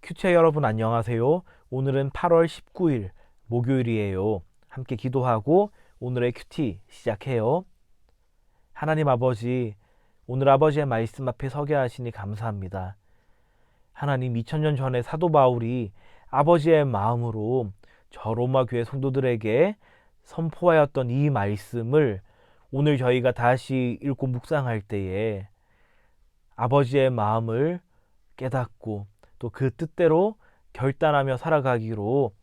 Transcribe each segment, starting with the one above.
큐티의 여러분 안녕하세요. 오늘은 8월 19일 목요일이에요. 함께 기도하고 오늘의 큐티 시작해요. 하나님 아버지, 오늘 아버지의 말씀 앞에 서게 하시니 감사합니다. 하나님 2000년 전에 사도 바울이 아버지의 마음으로 저 로마 교회 성도들에게 선포하였던 이 말씀을 오늘 저희가 다시 읽고 묵상할 때에 아버지의 마음을 깨닫고 또 그 뜻대로 결단하며 살아가기로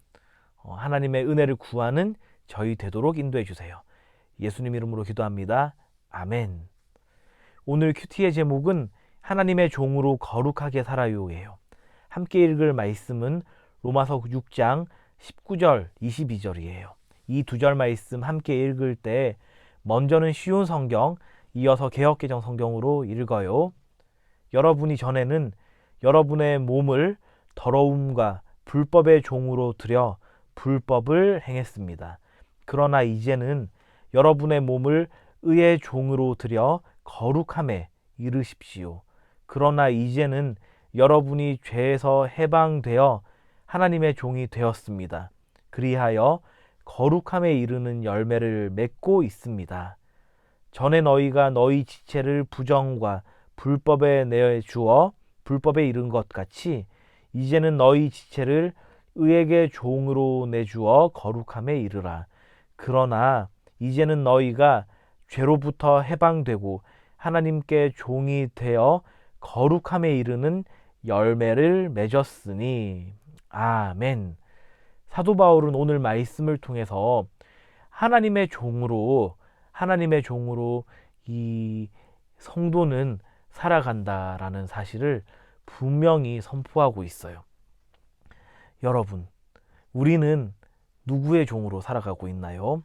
하나님의 은혜를 구하는 저희 되도록 인도해 주세요. 예수님 이름으로 기도합니다. 아멘. 오늘 큐티의 제목은 하나님의 종으로 거룩하게 살아요예요. 함께 읽을 말씀은 로마서 6장 19절 22절이에요. 이 두 절 말씀 함께 읽을 때 먼저는 쉬운 성경, 이어서 개역개정 성경으로 읽어요. 여러분이 전에는 여러분의 몸을 더러움과 불법의 종으로 들여 불법을 행했습니다. 그러나 이제는 여러분의 몸을 의의 종으로 들여 거룩함에 이르십시오. 그러나 이제는 여러분이 죄에서 해방되어 하나님의 종이 되었습니다. 그리하여 거룩함에 이르는 열매를 맺고 있습니다. 전에 너희가 너희 지체를 부정과 불법에 내주어 불법에 이른 것 같이 이제는 너희 지체를 의에게 종으로 내주어 거룩함에 이르라. 그러나 이제는 너희가 죄로부터 해방되고 하나님께 종이 되어 거룩함에 이르는 열매를 맺었으니. 아멘. 사도 바울은 오늘 말씀을 통해서 하나님의 종으로 이 성도는 살아간다라는 사실을 분명히 선포하고 있어요. 여러분, 우리는 누구의 종으로 살아가고 있나요?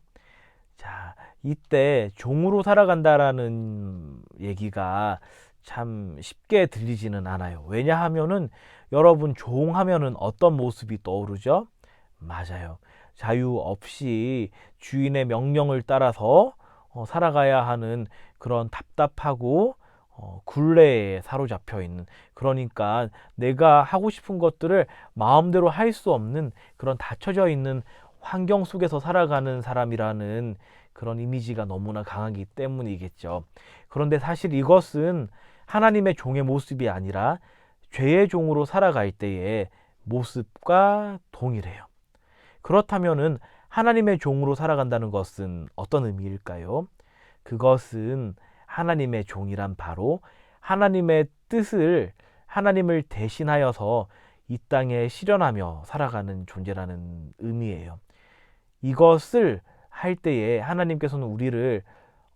자, 이때 종으로 살아간다라는 얘기가 참 쉽게 들리지는 않아요. 왜냐하면은 여러분 종하면은 어떤 모습이 떠오르죠? 맞아요. 자유 없이 주인의 명령을 따라서 살아가야 하는 그런 답답하고 굴레에 사로잡혀 있는, 그러니까 내가 하고 싶은 것들을 마음대로 할 수 없는 그런 닫혀져 있는 환경 속에서 살아가는 사람이라는 그런 이미지가 너무나 강하기 때문이겠죠. 그런데 사실 이것은 하나님의 종의 모습이 아니라 죄의 종으로 살아갈 때의 모습과 동일해요. 그렇다면은 하나님의 종으로 살아간다는 것은 어떤 의미일까요? 그것은 하나님의 종이란 바로 하나님의 뜻을, 하나님을 대신하여서 이 땅에 실현하며 살아가는 존재라는 의미예요. 이것을 할 때에 하나님께서는 우리를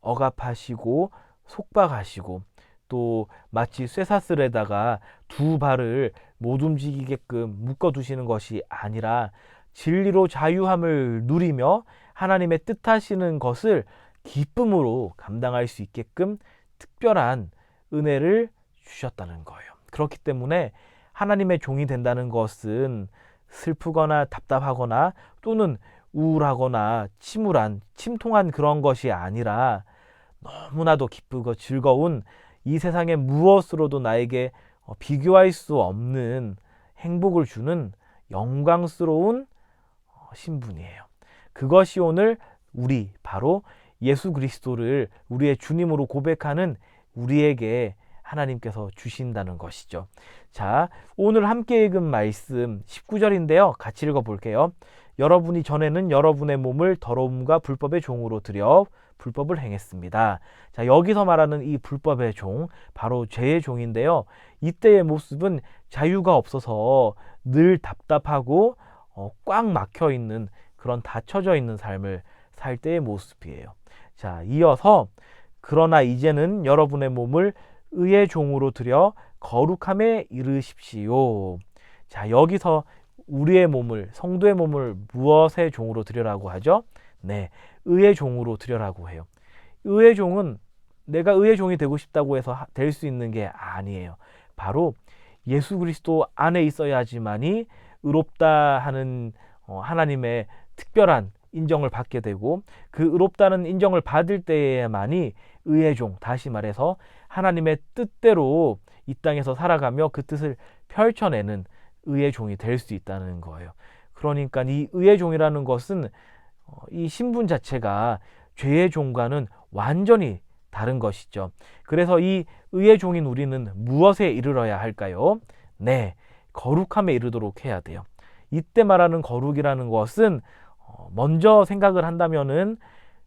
억압하시고 속박하시고 또 마치 쇠사슬에다가 두 발을 못 움직이게끔 묶어두시는 것이 아니라 진리로 자유함을 누리며 하나님의 뜻하시는 것을 기쁨으로 감당할 수 있게끔 특별한 은혜를 주셨다는 거예요. 그렇기 때문에 하나님의 종이 된다는 것은 슬프거나 답답하거나 또는 우울하거나 침통한 그런 것이 아니라 너무나도 기쁘고 즐거운, 이 세상의 무엇으로도 나에게 비교할 수 없는 행복을 주는 영광스러운 신분이에요. 그것이 오늘 우리 바로 예수 그리스도를 우리의 주님으로 고백하는 우리에게 하나님께서 주신다는 것이죠. 자, 오늘 함께 읽은 말씀 19절인데요. 같이 읽어볼게요. 여러분이 전에는 여러분의 몸을 더러움과 불법의 종으로 들여 불법을 행했습니다. 자, 여기서 말하는 이 불법의 종, 바로 죄의 종인데요. 이때의 모습은 자유가 없어서 늘 답답하고 꽉 막혀 있는 그런 닫혀져 있는 삶을 살 때의 모습이에요. 자, 이어서 그러나 이제는 여러분의 몸을 의의 종으로 들여 거룩함에 이르십시오. 자, 여기서 우리의 몸을, 성도의 몸을 무엇의 종으로 들여라고 하죠? 네, 의의 종으로 들여라고 해요. 의의 종은 내가 의의 종이 되고 싶다고 해서 될 수 있는 게 아니에요. 바로 예수 그리스도 안에 있어야지만이 의롭다 하는 하나님의 특별한 인정을 받게 되고, 그 의롭다는 인정을 받을 때에만이 의의 종, 다시 말해서 하나님의 뜻대로 이 땅에서 살아가며 그 뜻을 펼쳐내는 의의 종이 될 수 있다는 거예요. 그러니까 이 의의 종이라는 것은 이 신분 자체가 죄의 종과는 완전히 다른 것이죠. 그래서 이 의의 종인 우리는 무엇에 이르러야 할까요? 네, 거룩함에 이르도록 해야 돼요. 이때 말하는 거룩이라는 것은 먼저 생각을 한다면은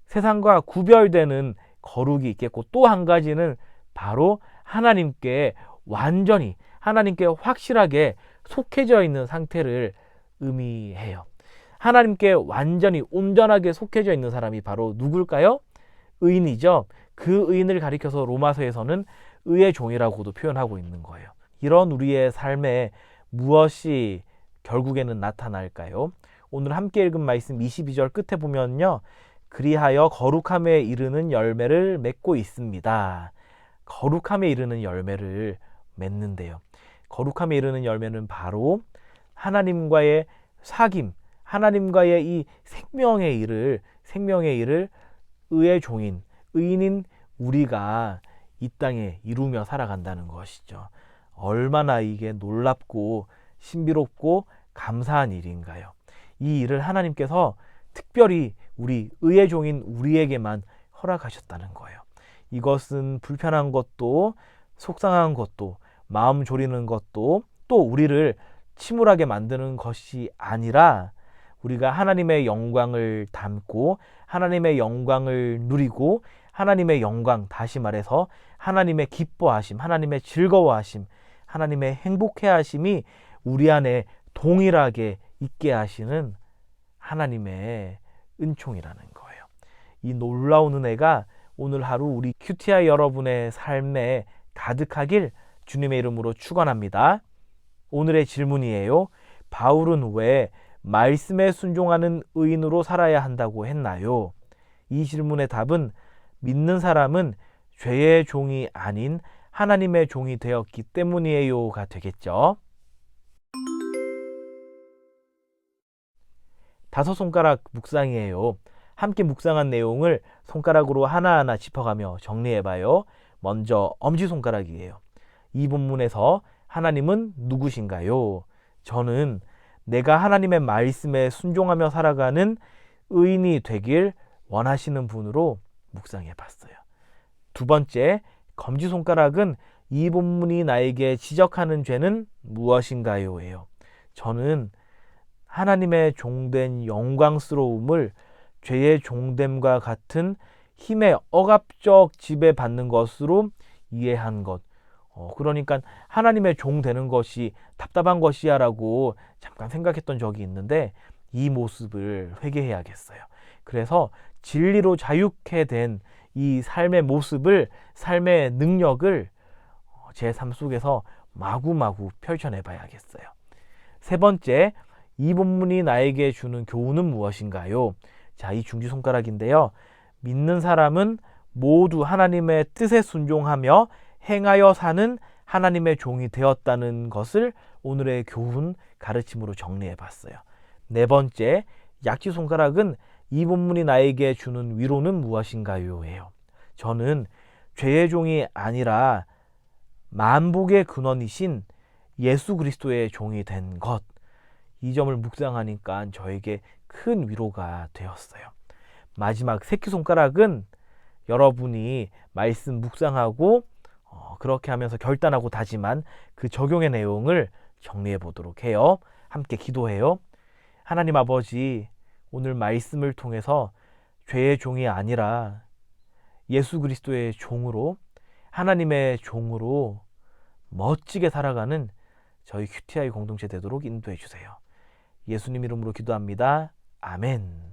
세상과 구별되는 거룩이 있겠고, 또 한 가지는 바로 하나님께 완전히, 하나님께 확실하게 속해져 있는 상태를 의미해요. 하나님께 완전히 온전하게 속해져 있는 사람이 바로 누굴까요? 의인이죠. 그 의인을 가리켜서 로마서에서는 의의 종이라고도 표현하고 있는 거예요. 이런 우리의 삶에 무엇이 결국에는 나타날까요? 오늘 함께 읽은 말씀 22절 끝에 보면요, 그리하여 거룩함에 이르는 열매를 맺고 있습니다. 거룩함에 이르는 열매를 맺는데요. 거룩함에 이르는 열매는 바로 하나님과의 사귐, 하나님과의 이 생명의 일을 의의 종인, 의인인 우리가 이 땅에 이루며 살아간다는 것이죠. 얼마나 이게 놀랍고 신비롭고 감사한 일인가요? 이 일을 하나님께서 특별히 우리 의의 종인 우리에게만 허락하셨다는 거예요. 이것은 불편한 것도, 속상한 것도, 마음 졸이는 것도, 또 우리를 침울하게 만드는 것이 아니라 우리가 하나님의 영광을 담고 하나님의 영광을 누리고 하나님의 영광, 다시 말해서 하나님의 기뻐하심, 하나님의 즐거워하심, 하나님의 행복해하심이 우리 안에 동일하게 있게 하시는 하나님의 은총이라는 거예요. 이 놀라운 은혜가 오늘 하루 우리 QTI 여러분의 삶에 가득하길 주님의 이름으로 축원합니다. 오늘의 질문이에요. 바울은 왜 말씀에 순종하는 의인으로 살아야 한다고 했나요? 이 질문의 답은 믿는 사람은 죄의 종이 아닌 하나님의 종이 되었기 때문이에요가 되겠죠. 5손가락 묵상이에요. 함께 묵상한 내용을 손가락으로 하나하나 짚어가며 정리해봐요. 먼저 엄지손가락이에요. 이 본문에서 하나님은 누구신가요? 저는 내가 하나님의 말씀에 순종하며 살아가는 의인이 되길 원하시는 분으로 묵상해봤어요. 두 번째, 검지손가락은 이 본문이 나에게 지적하는 죄는 무엇인가요? 예요. 저는 하나님의 종된 영광스러움을 죄의 종됨과 같은 힘의 억압적 지배받는 것으로 이해한 것. 그러니까 하나님의 종 되는 것이 답답한 것이야 라고 잠깐 생각했던 적이 있는데 이 모습을 회개해야겠어요. 그래서 진리로 자유케 된 이 삶의 모습을, 삶의 능력을 제 삶 속에서 마구마구 펼쳐내 봐야겠어요. 세 번째, 이 본문이 나에게 주는 교훈은 무엇인가요? 자, 이 중지손가락인데요. 믿는 사람은 모두 하나님의 뜻에 순종하며 행하여 사는 하나님의 종이 되었다는 것을 오늘의 교훈 가르침으로 정리해 봤어요. 네 번째, 약지손가락은 이 본문이 나에게 주는 위로는 무엇인가요? 예요. 저는 죄의 종이 아니라 만복의 근원이신 예수 그리스도의 종이 된 것. 이 점을 묵상하니까 저에게 큰 위로가 되었어요. 마지막 새끼손가락은 여러분이 말씀 묵상하고 그렇게 하면서 결단하고 다짐한 그 적용의 내용을 정리해 보도록 해요. 함께 기도해요. 하나님 아버지, 오늘 말씀을 통해서 죄의 종이 아니라 예수 그리스도의 종으로, 하나님의 종으로 멋지게 살아가는 저희 QTI 공동체 되도록 인도해 주세요. 예수님 이름으로 기도합니다. 아멘.